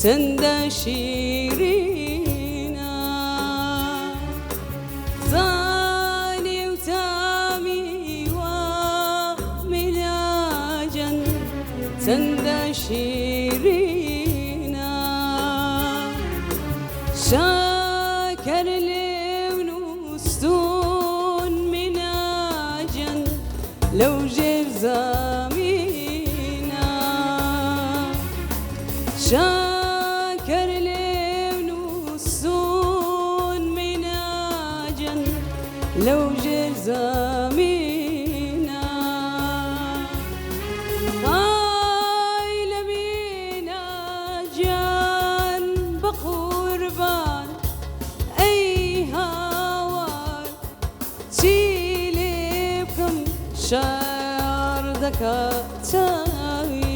سند شيرينا ظاني وتامي وملاجا سند شيرينا شاكر لي ونستون مناجا لو جيب زمينا شاكر لي ونستون مناجا لو جيب زمينا قايل بينا جان بقربان أي هوار تشيلي بكم شعر دكاتاوي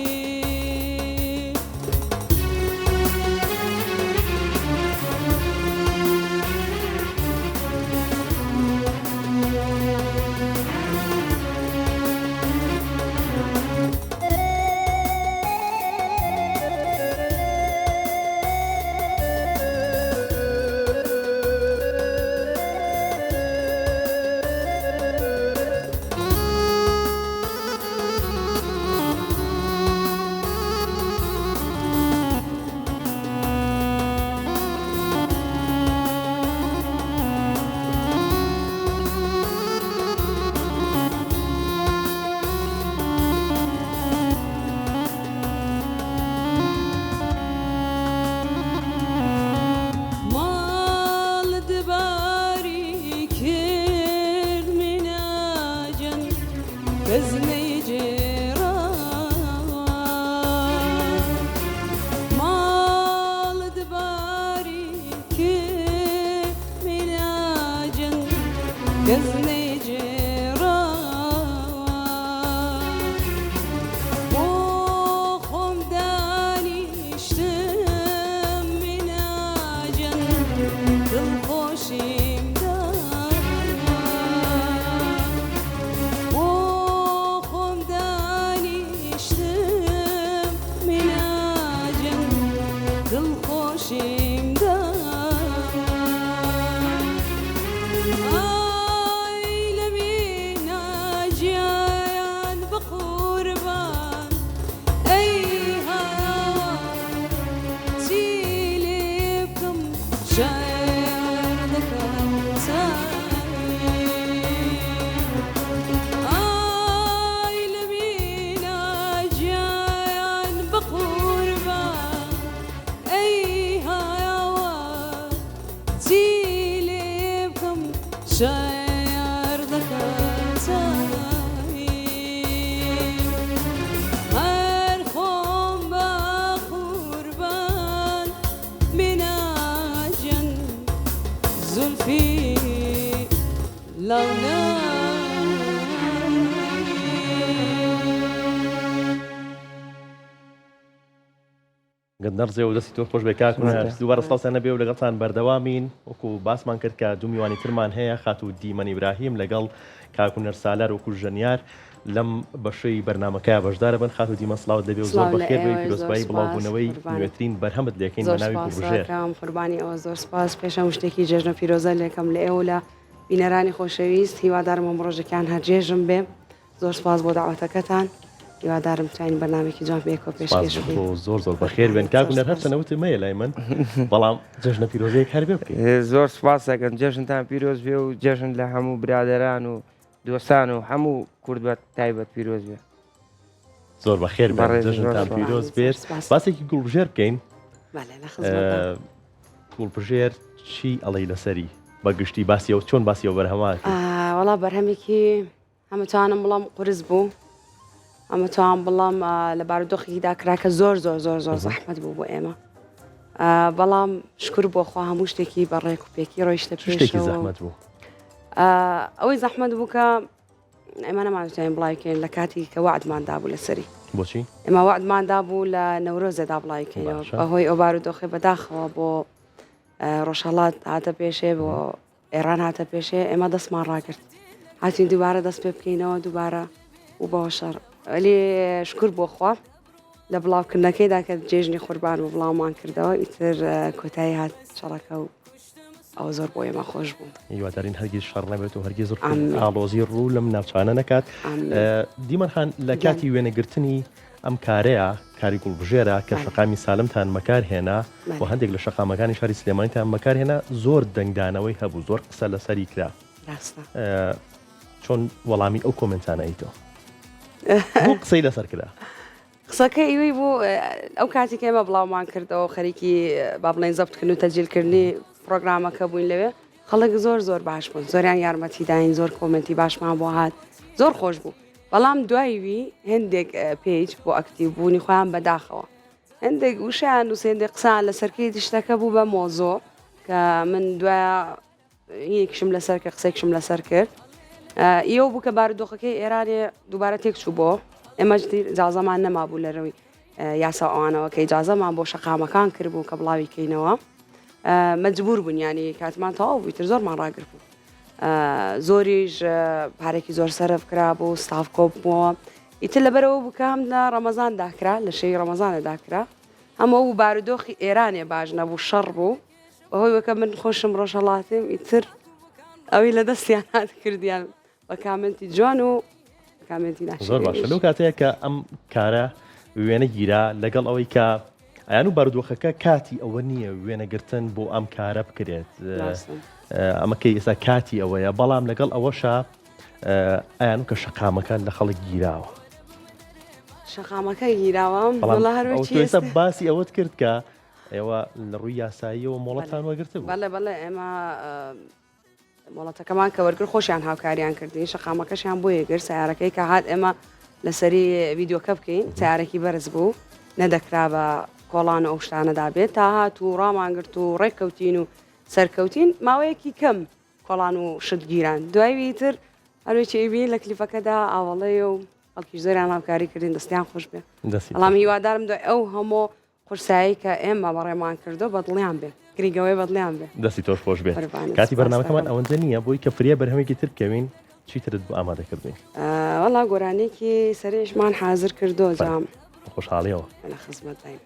كزني جيران مال دباري كيف مناجن كزني جيران وخم داني اشتم مناجن بالخوشي شاعر ذكرتني هرخم بقربان مناجا زلفي لونا قد نرجع ودسي توش بۆش بێکاکن دووبارە سڵاوتان نەبێ و لەگەڵتان بەردەوامین وەکو باسمان کرد کە دوو میوانی ترمان هەیە خات و دیمەن ئیبراهیم لەگەڵ کاکو نەرسالار وەکو ژەنیار لەم بەشەی بەرنامەکەیە بەشدارە بن خات و دیمە سڵاوت دەبێ و زۆر بەخێر بێ پیرۆزبایی بڵاوبوونەوەی نوێترین بەرهەمت لێکەین بە ناوی گوڵبژێر قوربانی ئەوە زۆر سپاس پێشەم شتێکی جێژنە پیرۆزە لێکەم لە ئێوە لە بینەرانی خۆشەویست هیوادارم ئەم ڕۆژەکان هەرجێژم بێ زۆر سپاس بۆ داواتەکەتان هیوادارم توانین بەرنامێکی جوان پێکەوە پێشکەش بکەین زۆر بەخێر بێن کاکو نەر هەرچەنەوت مەیە لای من بەڵام جێژنە پیرۆزەیەک هەر بێ بکەین زۆر سپاس دەکەم جێژنتان پیرۆز بێ و جێژن لە هەموو برادەران و دۆستان و هەموو کورد بە تایبەت پیرۆز بێ زۆر بەخێر بێن جێژنتان پیرۆز بێت باسێکی گوڵبژێر بکەین گوڵبژێر چی ئەڵەی لەسەری بەگشتی باسیەوە چۆن باسیەوە بەرهەمات وەڵا بەرهەمێکی هەمووتوانم بڵام قورس بوو ئەمەتوان بڵام لە بارودۆخێکیدا کراکە زۆر زەحمەت بوو بۆ ئێمە بەڵام شکر بۆ خوا هەموو شتێکی بەڕێک و پێکی ڕۆیشتە پێشەوە زەحمەت بوو ئەوەی زەحمەت بوو کە ئێمە نەمانتوانین بڵایکەین لە کاتی کە وعدماندا بوو لەسەری بۆچی ئێمە وعدماندا بوو لە نەورۆزەدا بڵایکەینەوە بەهۆی ئەو بارودۆخی بەداخەوە بۆ ڕۆژهەڵات هاتە پێشێ بۆ ئێران هاتە پێشێ ئێمە دەستمان ڕاکرد هاتین دووبارە دەست پێ بکەینەوە دووبارە و بەوە شەڕ ولی شکر بۆ خوا لە بڵاوکردنەکەیدا کە جێژنی قوربان و بڵاومان کردەوە ئیتر کۆتایی هات شەڕەکە و ئەوە زۆر بۆ ئێمە خۆش بوو. هیوادارین هەرگیز شەڕ نەبێت و هەرگیز ئاڵۆزی ڕوو لەم ناوچانە نەکات. دیمەنخان لە کاتی وێنەگرتنی ئەم کارەیە کاری گوڵبژێرە کە شەقامی سالمتان مەکارهێنا و هەندێک لە شەقامەکانی شاری سلێمانیتان مەکارهێنا زۆر دەنگدانەوەی هەبوو زۆر قسە لەسەری کرا. چۆن وەڵامی ئەو کۆمنتانەیتەوە بۆ قسەی لەسەر کرا؟ قسەکە ئیوەی بوو ئەو کاتی کە ئێمە بڵاومان کردەوە خەریکی با بڵێن زەبتکردن و تەجیلکردنی پرۆگرامەکە بووین لەوێ خەڵک زۆر باش بوون زۆریان یارمەتی داین زۆر کۆمنتی باشمان بۆ هات زۆر خۆش بوو بەڵام دوایوی هەندێک پێیج بۆ ئەکتیو بوونی خۆیان بەداخەوە هەندێک وشیان و هەندێک قسان لەسەرکەی تشتەکە بوو بە مۆزۆ کە من دوایە یەکشم لەسەر کە قسێکشم لەسەر کرد ئێوە بوو کە بارودۆخەکەی ئێرانێ دووبارە تێک چوو بۆ ئێمەش جازەمان نەمابوو لەرەوەی یاسا ئەوانەوە کە جازەمان بۆ شەقامەکان کرد بوو کە بڵاوی کەینەوە مەجبور بوون ینی کاتمان تەواو بوو تر زۆرمان ڕاگر بوو زۆریش پارێکی زۆر سەرف کرا بوو ستاف کۆپ بووە ئیتر لەبەرەوە بوو کە هەم لە ڕەمەزان داکرا لە شەی ڕەمەزانە داکرا هەموو بوو بارودۆخی ئێرانێ باش نەبوو شەڕ بوو بەهۆی وەکە من خۆشم ڕۆژهەڵاتیم ئیتر ئەوی لە دەستیان هات کردیان بە کامنتی جوان و کامنتی ناشرین زۆر باشە لەو کاتەیە کە ئەم کارە وێنە گیرا لەگەڵ ئەوەی کە ئەیان و بارودۆخەکە کاتی ئەوە نییە وێنەگرتن بۆ ئەم کارە بکرێت ئەمەکەی ئێستا کاتی ئەوەیە بەڵام لەگەڵ ئەوەشە ئەیان و کە شەقامەکە لە خەڵک گیراوە شەقامەکە گیراوە هەروەێستا باسی ئەوەت کرد کە ئێوە لە ڕووی یاساییەوە مۆڵەتان وەگرتە بوو بەڵێ ئێمە مۆڵەتەکەمان کە وەرگر خۆشیان هاوکاریان کردین شەقامەکەشیان بۆ یەگر سیارەکەی کە هات ئێمە لەسەری ڤیددیۆکە بکەین سیارێکی بەرز بوو نەدەکرا بە کۆڵان ئەو شتانەدا بێت تا هات و ڕامانگرت و ڕێککەوتین و سەرکەوتین ماوەیەکی کەم کۆڵان و شتگیران دوایوی تر هەروێکی ئیبی لە کلیفەکەدا ئاوەڵەیە و ئەڵکی زۆریان هاوکاری کردین دەستیان خۆش بێ بەڵام هیوادارم دوای ئەو هەموو قورسایی کە ئێمە بەڕێمان کردو بەدڵیان بێ گریگەوەی بەدڵیان بێ دەستی تۆش خۆش بێت کاتی بەرنامەکەمان ئەوەندە نییە بۆی کە فریە بەرهەمێکی تر بکەوین چیترت بۆ ئامادەکردین وەڵا گۆرانێکی سەرێشمان حازر کردو جام خۆشحاڵیەوە لە خزمەت دایم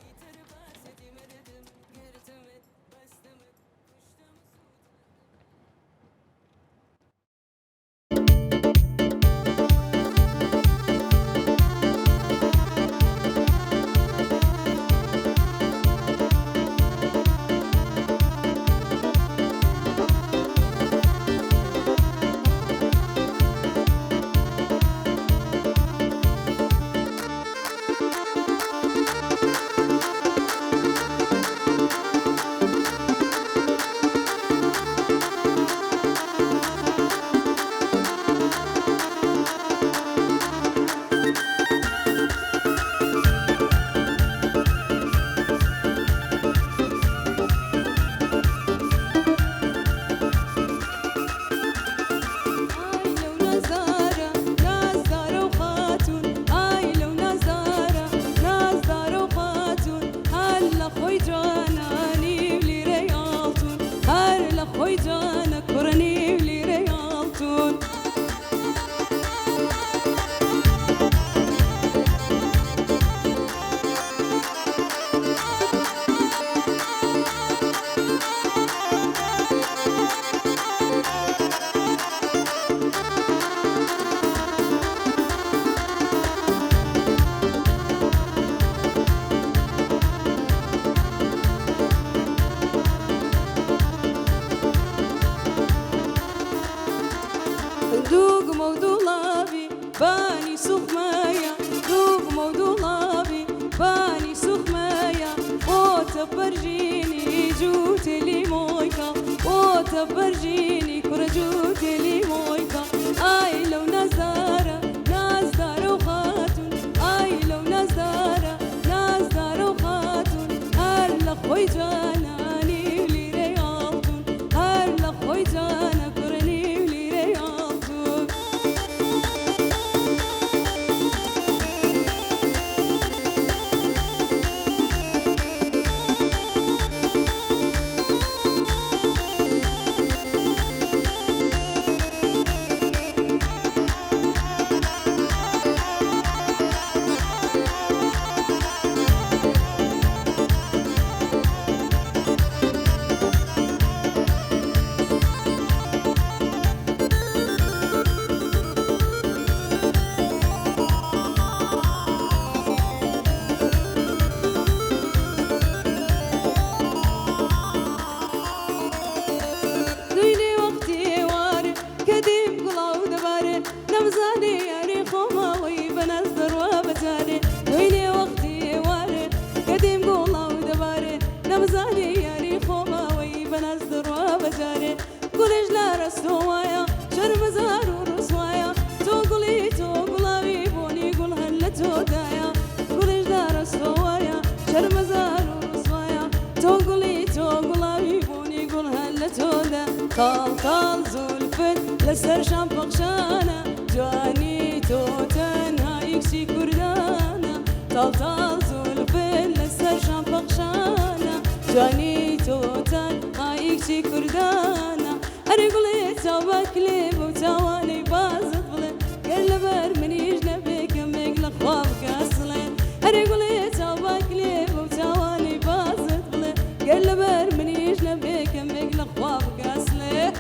طال طال زولفت لسر شام بخشانة جواني توتن هايكشي كردانا طال طال زولفت لسر شام بخشانة جواني توتن هايكشي كردانا أرقلي توبك لي بوتواني بازت بلي قل بر منيش نبيك ميك لخوابك أصلين أرقلي توبك لي بوتواني بازت بلي قل بر منيش نبيك ميك لخوابك أصلين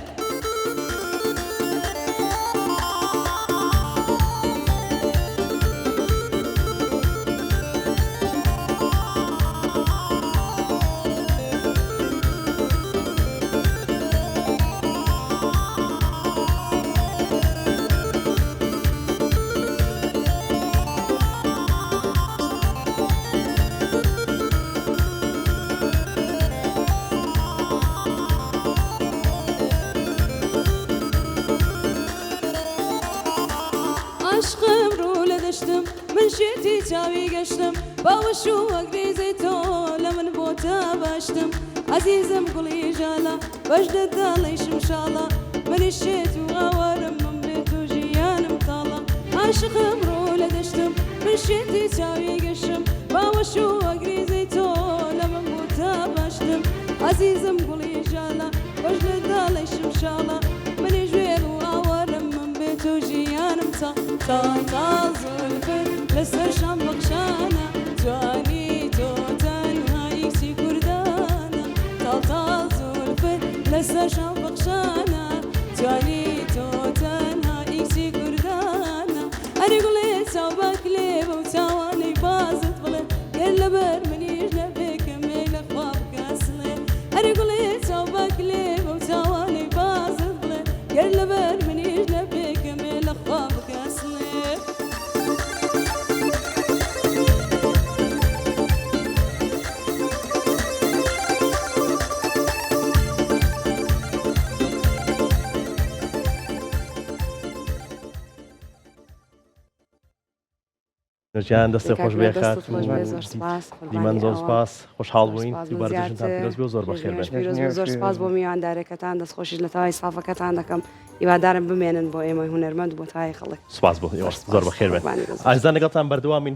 عشقم رو لدشتم من شیتی چاوی گشتم باوشو اگریزی تو لمن بوتا باشتم عزیزم قلی جالا بجد داليشم شالا من الشيت وغوارم من بيتو جيانم طالا عشقم رو لدشتم من شیتی چاوی گشتم باوشو اگریزی تو لمن بوتا باشتم عزیزم قلی جالا بجد داليشم شالا من جويل وغوارم من بيتو جيانم طال طال زلفت لسر شام بخشانة جواني توتن هايكشي كردانا طال طال زلفت لسر شام بخشانة جواني توتن هايكشي كردانا أرقلي توبك لي بوتواني بازت بلي قل بر منيش نبيك ميل خوابك أصلي أرقلي توبك لي بوتواني بازت بلي قل بر منيش نبيك ميل خوابك أصلي نرجان دەستی خۆش بێ خات دیمەن زۆر سپاس سپاس خۆشحاڵ بووین دووبارەشتان پیرۆز بێ و زۆر بەخێر بێت زۆر سپاس بۆ میواندارەکەتان دەستخۆشیش لە تاوای سافەکەتان دەکەم هیوادارم بمێنن بۆ ئێمە هونەرمەند بۆ تای خەڵک سپاس بۆ زۆر بەخێر بێت ئازان لەگەڵتان بەردەوامین